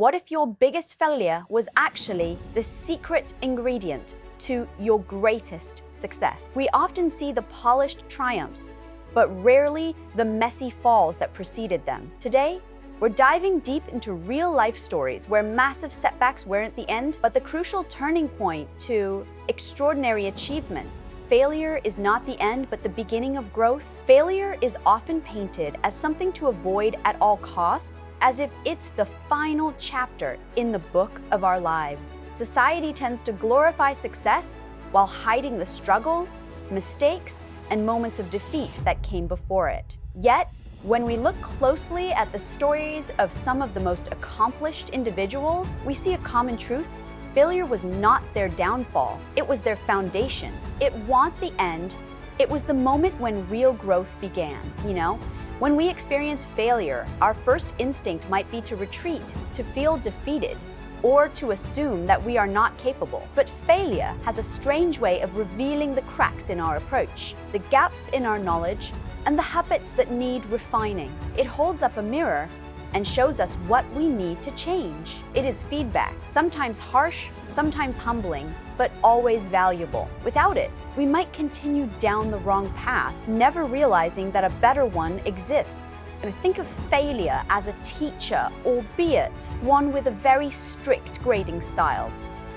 What if your biggest failure was actually the secret ingredient to your greatest success? We often see the polished triumphs, but rarely the messy falls that preceded them. Today, we're diving deep into real-life stories where massive setbacks weren't the end, but the crucial turning point to extraordinary achievements. Failure is not the end, but the beginning of growth. Failure is often painted as something to avoid at all costs, as if it's the final chapter in the book of our lives. Society tends to glorify success while hiding the struggles, mistakes, and moments of defeat that came before it. Yet, when we look closely at the stories of some of the most accomplished individuals, we see a common truth. Failure was not their downfall, it was their foundation. It wasn't the end, it was the moment when real growth began. When we experience failure, our first instinct might be to retreat, to feel defeated, or to assume that we are not capable. But failure has a strange way of revealing the cracks in our approach, the gaps in our knowledge, and the habits that need refining. It holds up a mirror and shows us what we need to change. It is feedback, sometimes harsh, sometimes humbling, but always valuable. Without it, we might continue down the wrong path, never realizing that a better one exists. And think of failure as a teacher, albeit one with a very strict grading style.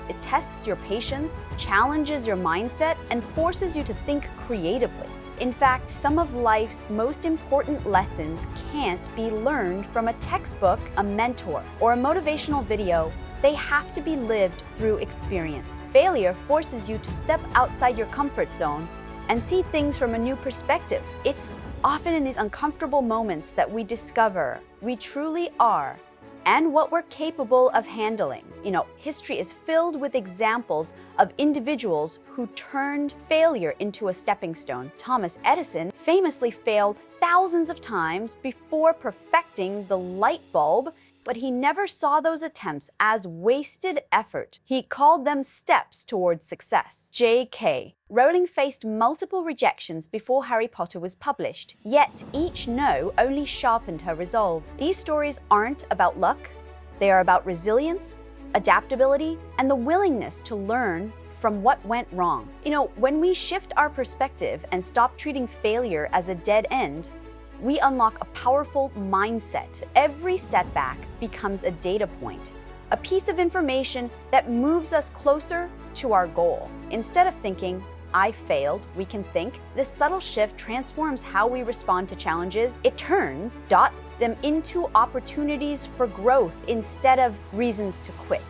It tests your patience, challenges your mindset, and forces you to think creatively. In fact, some of life's most important lessons can't be learned from a textbook, a mentor, or a motivational video. They have to be lived through experience. Failure forces you to step outside your comfort zone and see things from a new perspective. It's often in these uncomfortable moments that we discover we truly are and what we're capable of handling. History is filled with examples of individuals who turned failure into a stepping stone. Thomas Edison famously failed thousands of times before perfecting the light bulb, but he never saw those attempts as wasted effort. He called them steps towards success. J.K. Rowling faced multiple rejections before Harry Potter was published, yet each no only sharpened her resolve. These stories aren't about luck, they are about resilience, adaptability, and the willingness to learn from what went wrong. When we shift our perspective and stop treating failure as a dead end, we unlock a powerful mindset. Every setback becomes a data point, a piece of information that moves us closer to our goal. Instead of thinking, I failed, we can think, this subtle shift transforms how we respond to challenges. It turns them into opportunities for growth instead of reasons to quit.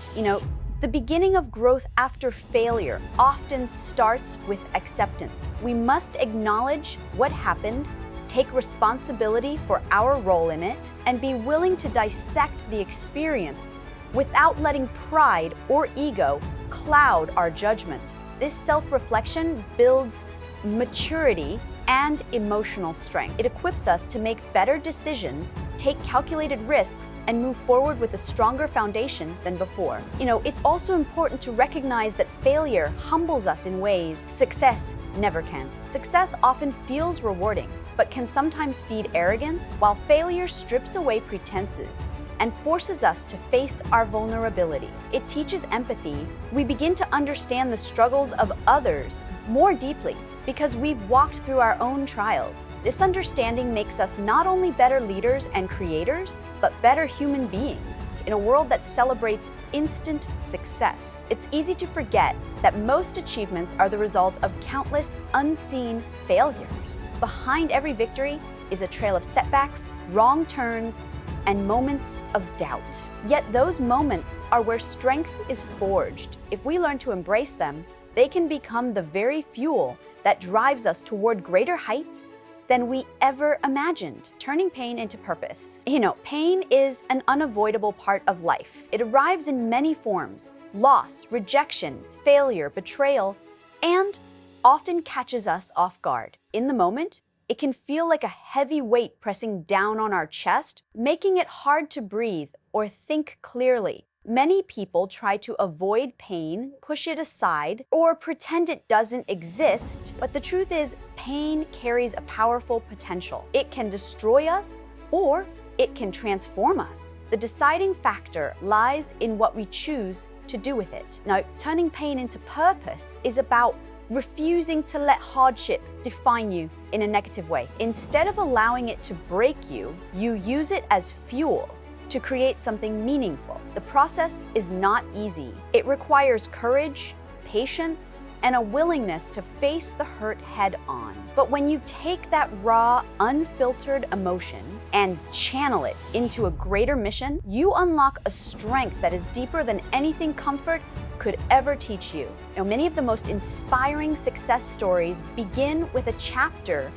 The beginning of growth after failure often starts with acceptance. We must acknowledge what happened, take responsibility for our role in it, and be willing to dissect the experience without letting pride or ego cloud our judgment. This self-reflection builds maturity and emotional strength. It equips us to make better decisions, take calculated risks, and move forward with a stronger foundation than before. It's also important to recognize that failure humbles us in ways success never can. Success often feels rewarding, but can sometimes feed arrogance, while failure strips away pretenses and forces us to face our vulnerability. It teaches empathy. We begin to understand the struggles of others more deeply because we've walked through our own trials. This understanding makes us not only better leaders and creators, but better human beings. In a world that celebrates instant success, it's easy to forget that most achievements are the result of countless unseen failures. Behind every victory is a trail of setbacks, wrong turns, and moments of doubt. Yet those moments are where strength is forged. If we learn to embrace them, they can become the very fuel that drives us toward greater heights than we ever imagined, turning pain into purpose. Pain is an unavoidable part of life. It arrives in many forms: loss, rejection, failure, betrayal, and often catches us off guard. In the moment, it can feel like a heavy weight pressing down on our chest, making it hard to breathe or think clearly. Many people try to avoid pain, push it aside, or pretend it doesn't exist, but the truth is, pain carries a powerful potential. It can destroy us, or it can transform us. The deciding factor lies in what we choose to do with it. Now, turning pain into purpose is about refusing to let hardship define you in a negative way. Instead of allowing it to break you, you use it as fuel to create something meaningful. The process is not easy. It requires courage, patience, and a willingness to face the hurt head on. But when you take that raw, unfiltered emotion and channel it into a greater mission, you unlock a strength that is deeper than anything comfort could ever teach you. Now, many of the most inspiring success stories begin with a chapter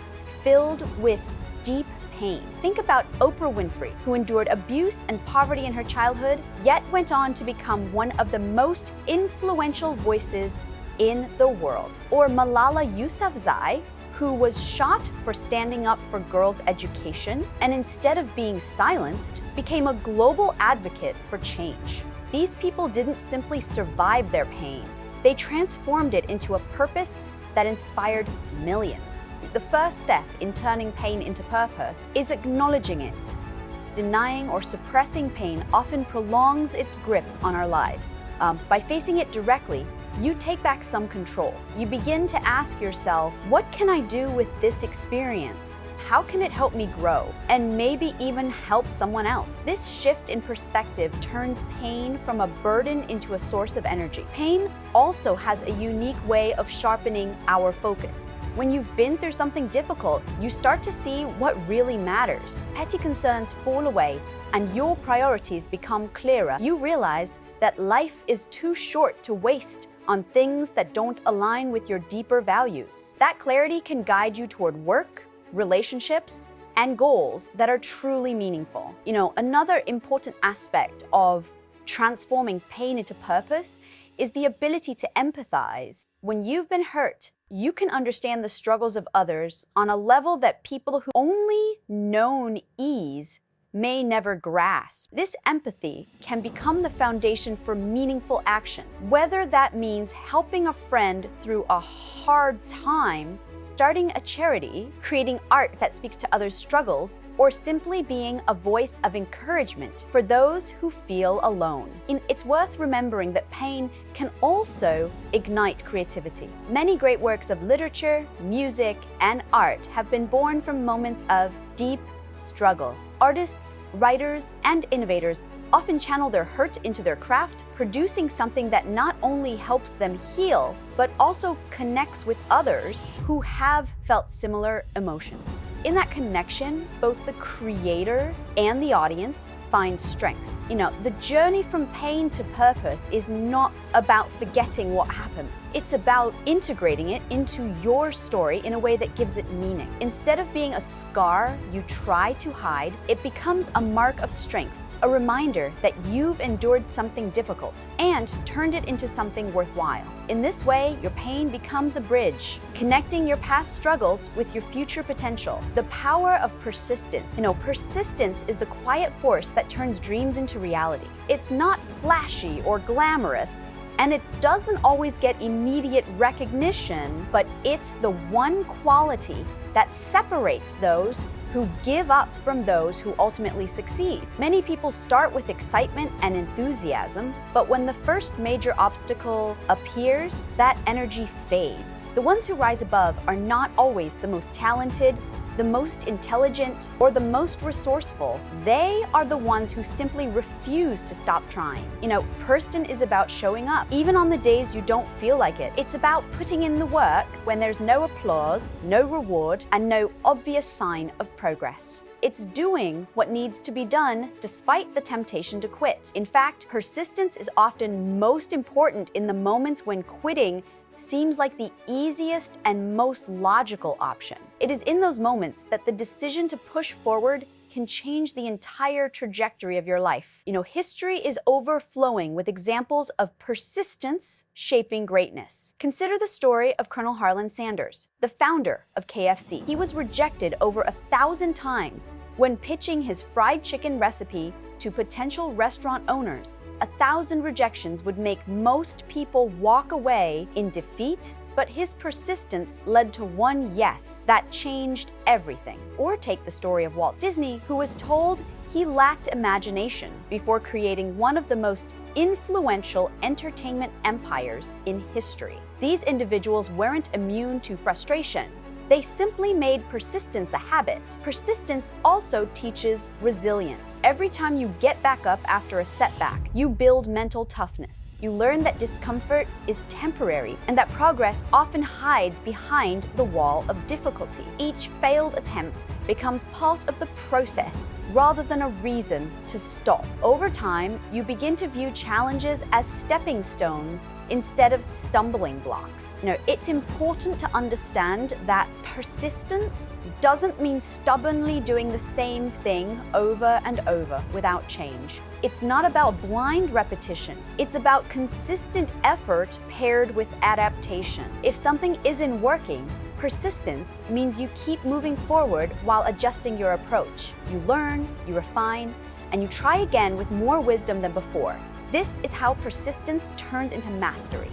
filled with deep pain. Think about Oprah Winfrey, who endured abuse and poverty in her childhood, yet went on to become one of the most influential voices in the world. Or Malala Yousafzai, who was shot for standing up for girls' education, and instead of being silenced, became a global advocate for change. These people didn't simply survive their pain, they transformed it into a purpose that inspired millions. The first step in turning pain into purpose is acknowledging it. Denying or suppressing pain often prolongs its grip on our lives. By facing it directly, you take back some control. You begin to ask yourself, what can I do with this experience? How can it help me grow? And maybe even help someone else? This shift in perspective turns pain from a burden into a source of energy. Pain also has a unique way of sharpening our focus. When you've been through something difficult, you start to see what really matters. Petty concerns fall away and your priorities become clearer. You realize that life is too short to waste on things that don't align with your deeper values. That clarity can guide you toward work, relationships, and goals that are truly meaningful. Another important aspect of transforming pain into purpose is the ability to empathize. When you've been hurt, you can understand the struggles of others on a level that people who only known ease may never grasp. This empathy can become the foundation for meaningful action, whether that means helping a friend through a hard time, starting a charity, creating art that speaks to others' struggles, or simply being a voice of encouragement for those who feel alone. It's worth remembering that pain can also ignite creativity. Many great works of literature, music, and art have been born from moments of deep struggle. Artists, writers, and innovators often channel their hurt into their craft, producing something that not only helps them heal, but also connects with others who have felt similar emotions. In that connection, both the creator and the audience find strength. The journey from pain to purpose is not about forgetting what happened. It's about integrating it into your story in a way that gives it meaning. Instead of being a scar you try to hide, it becomes a mark of strength, a reminder that you've endured something difficult and turned it into something worthwhile. In this way, your pain becomes a bridge, connecting your past struggles with your future potential. The power of persistence. Persistence is the quiet force that turns dreams into reality. It's not flashy or glamorous, and it doesn't always get immediate recognition, but it's the one quality that separates those who give up from those who ultimately succeed. Many people start with excitement and enthusiasm, but when the first major obstacle appears, that energy fades. The ones who rise above are not always the most talented, the most intelligent, or the most resourceful. They are the ones who simply refuse to stop trying. Persistence is about showing up, even on the days you don't feel like it. It's about putting in the work when there's no applause, no reward, and no obvious sign of progress. It's doing what needs to be done despite the temptation to quit. In fact, persistence is often most important in the moments when quitting seems like the easiest and most logical option. It is in those moments that the decision to push forward can change the entire trajectory of your life. History is overflowing with examples of persistence shaping greatness. Consider the story of Colonel Harlan Sanders, the founder of KFC. He was rejected over 1,000 times when pitching his fried chicken recipe to potential restaurant owners. 1,000 rejections would make most people walk away in defeat, but his persistence led to one yes that changed everything. Or take the story of Walt Disney, who was told He lacked imagination before creating one of the most influential entertainment empires in history. These individuals weren't immune to frustration. They simply made persistence a habit. Persistence also teaches resilience. Every time you get back up after a setback, you build mental toughness. You learn that discomfort is temporary and that progress often hides behind the wall of difficulty. Each failed attempt becomes part of the process rather than a reason to stop. Over time, you begin to view challenges as stepping stones instead of stumbling blocks. It's important to understand that persistence doesn't mean stubbornly doing the same thing over and over without change. It's not about blind repetition. It's about consistent effort paired with adaptation. If something isn't working, persistence means you keep moving forward while adjusting your approach. You learn, you refine, and you try again with more wisdom than before. This is how persistence turns into mastery.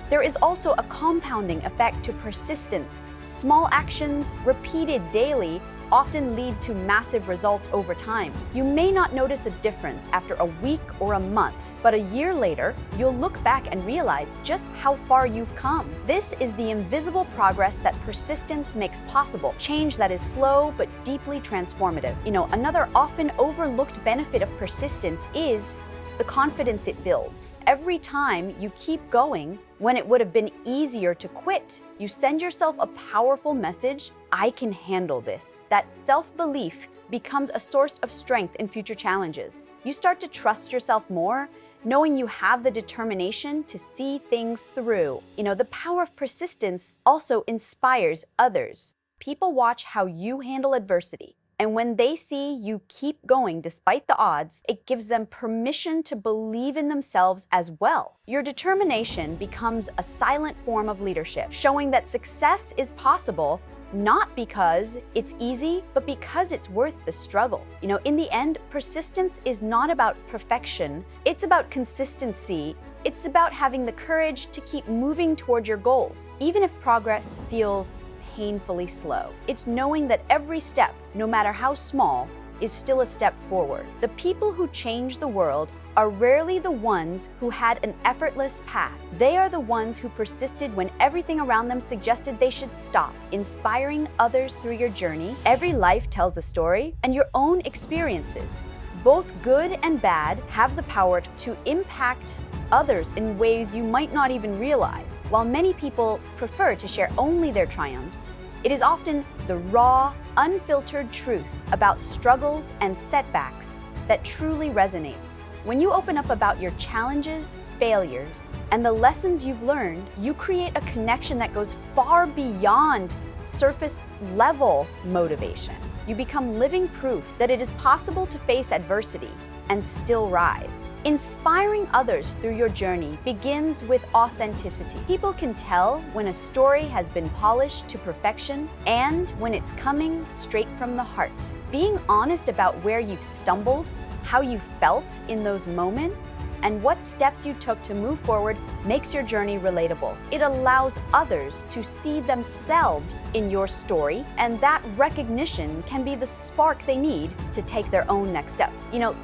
There is also a compounding effect to persistence. Small actions repeated daily often lead to massive results over time. You may not notice a difference after a week or a month, but a year later, you'll look back and realize just how far you've come. This is the invisible progress that persistence makes possible, change that is slow but deeply transformative. Another often overlooked benefit of persistence is the confidence it builds. Every time you keep going, when it would have been easier to quit, you send yourself a powerful message: I can handle this. That self-belief becomes a source of strength in future challenges. You start to trust yourself more, knowing you have the determination to see things through. The power of persistence also inspires others. People watch how you handle adversity. And when they see you keep going despite the odds, it gives them permission to believe in themselves as well. Your determination becomes a silent form of leadership, showing that success is possible, not because it's easy, but because it's worth the struggle. In the end, persistence is not about perfection. It's about consistency. It's about having the courage to keep moving toward your goals, even if progress feels painfully slow. It's knowing that every step, no matter how small, is still a step forward. The people who change the world are rarely the ones who had an effortless path. They are the ones who persisted when everything around them suggested they should stop. Inspiring others through your journey, every life tells a story, and your own experiences, both good and bad, have the power to impact others in ways you might not even realize. While many people prefer to share only their triumphs, it is often the raw, unfiltered truth about struggles and setbacks that truly resonates. When you open up about your challenges, failures, and the lessons you've learned, you create a connection that goes far beyond surface-level motivation. You become living proof that it is possible to face adversity and still rise. Inspiring others through your journey begins with authenticity. People can tell when a story has been polished to perfection and when it's coming straight from the heart. Being honest about where you've stumbled, how you felt in those moments, and what steps you took to move forward makes your journey relatable. It allows others to see themselves in your story, and that recognition can be the spark they need to take their own next step.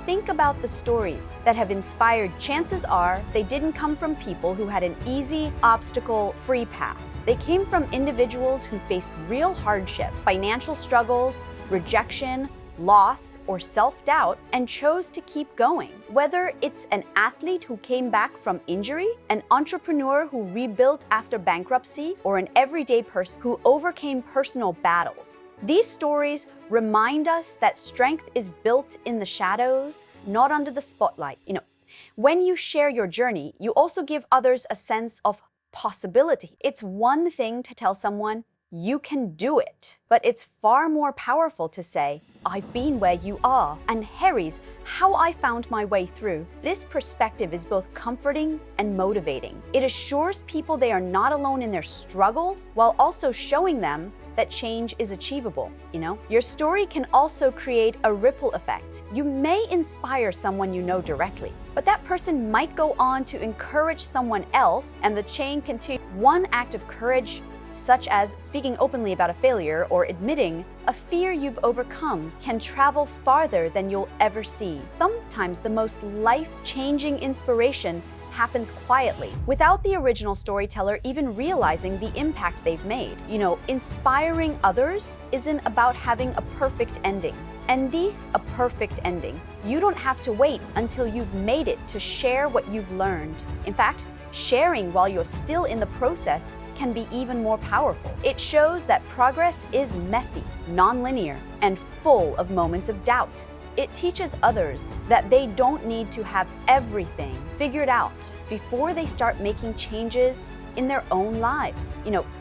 Think about the stories that have inspired. Chances are they didn't come from people who had an easy, obstacle-free path. They came from individuals who faced real hardship, financial struggles, rejection, loss, or self-doubt, and chose to keep going. Whether it's an athlete who came back from injury, an entrepreneur who rebuilt after bankruptcy, or an everyday person who overcame personal battles, these stories remind us that strength is built in the shadows, not under the spotlight. When you share your journey, you also give others a sense of possibility. It's one thing to tell someone, you can do it. But it's far more powerful to say, I've been where you are, and Harry's how I found my way through. This perspective is both comforting and motivating. It assures people they are not alone in their struggles, while also showing them that change is achievable. Your story can also create a ripple effect. You may inspire someone you know directly, but that person might go on to encourage someone else, and the chain continues. One act of courage such as speaking openly about a failure or admitting a fear you've overcome, can travel farther than you'll ever see. Sometimes the most life-changing inspiration happens quietly, without the original storyteller even realizing the impact they've made. Inspiring others isn't about having a perfect ending. A perfect ending. You don't have to wait until you've made it to share what you've learned. In fact, sharing while you're still in the process can be even more powerful. It shows that progress is messy, non-linear, and full of moments of doubt. It teaches others that they don't need to have everything figured out before they start making changes in their own lives.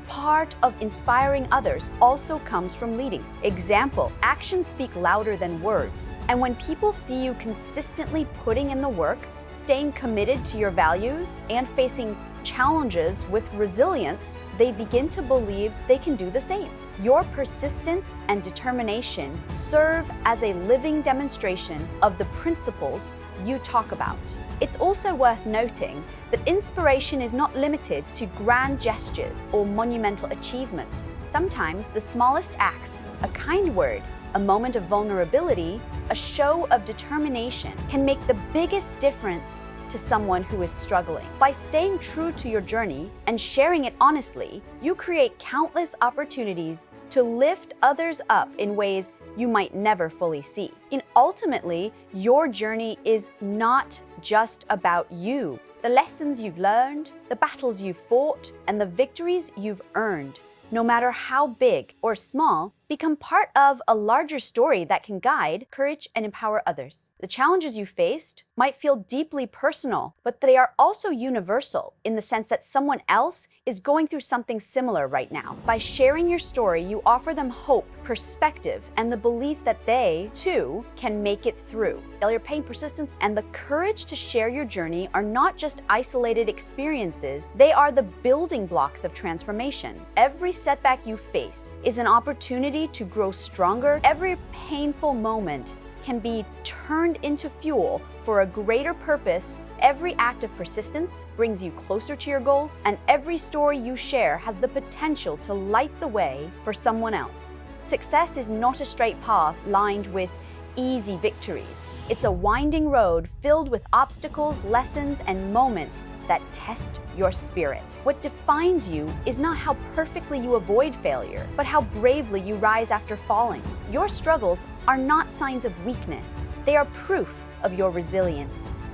Part of inspiring others also comes from leading. Example, actions speak louder than words. And when people see you consistently putting in the work, staying committed to your values, and facing challenges with resilience, they begin to believe they can do the same. Your persistence and determination serve as a living demonstration of the principles you talk about. It's also worth noting that inspiration is not limited to grand gestures or monumental achievements. Sometimes the smallest acts, a kind word, a moment of vulnerability, a show of determination, can make the biggest difference to someone who is struggling. By staying true to your journey and sharing it honestly, you create countless opportunities to lift others up in ways you might never fully see. Ultimately, your journey is not just about you. The lessons you've learned, the battles you've fought, and the victories you've earned, no matter how big or small, become part of a larger story that can guide, encourage, and empower others. The challenges you faced might feel deeply personal, but they are also universal in the sense that someone else is going through something similar right now. By sharing your story, you offer them hope, perspective, and the belief that they, too, can make it through. Failure, pain, persistence, and the courage to share your journey are not just isolated experiences, they are the building blocks of transformation. Every setback you face is an opportunity to grow stronger. Every painful moment can be turned into fuel for a greater purpose. Every act of persistence brings you closer to your goals, and every story you share has the potential to light the way for someone else. Success is not a straight path lined with easy victories. It's a winding road filled with obstacles, lessons, and moments that test your spirit. What defines you is not how perfectly you avoid failure, but how bravely you rise after falling. Your struggles are not signs of weakness. They are proof of your resilience.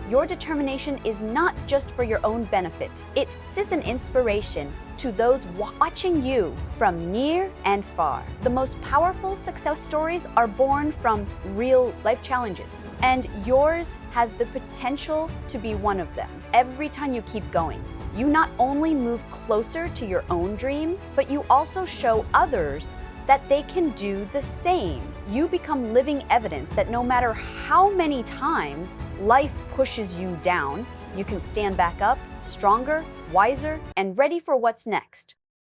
Your determination is not just for your own benefit. It is an inspiration to those watching you from near and far. The most powerful success stories are born from real life challenges, and yours has the potential to be one of them. Every time you keep going, you not only move closer to your own dreams, but you also show others that they can do the same. You become living evidence that no matter how many times life pushes you down, you can stand back up, stronger, wiser, and ready for what's next.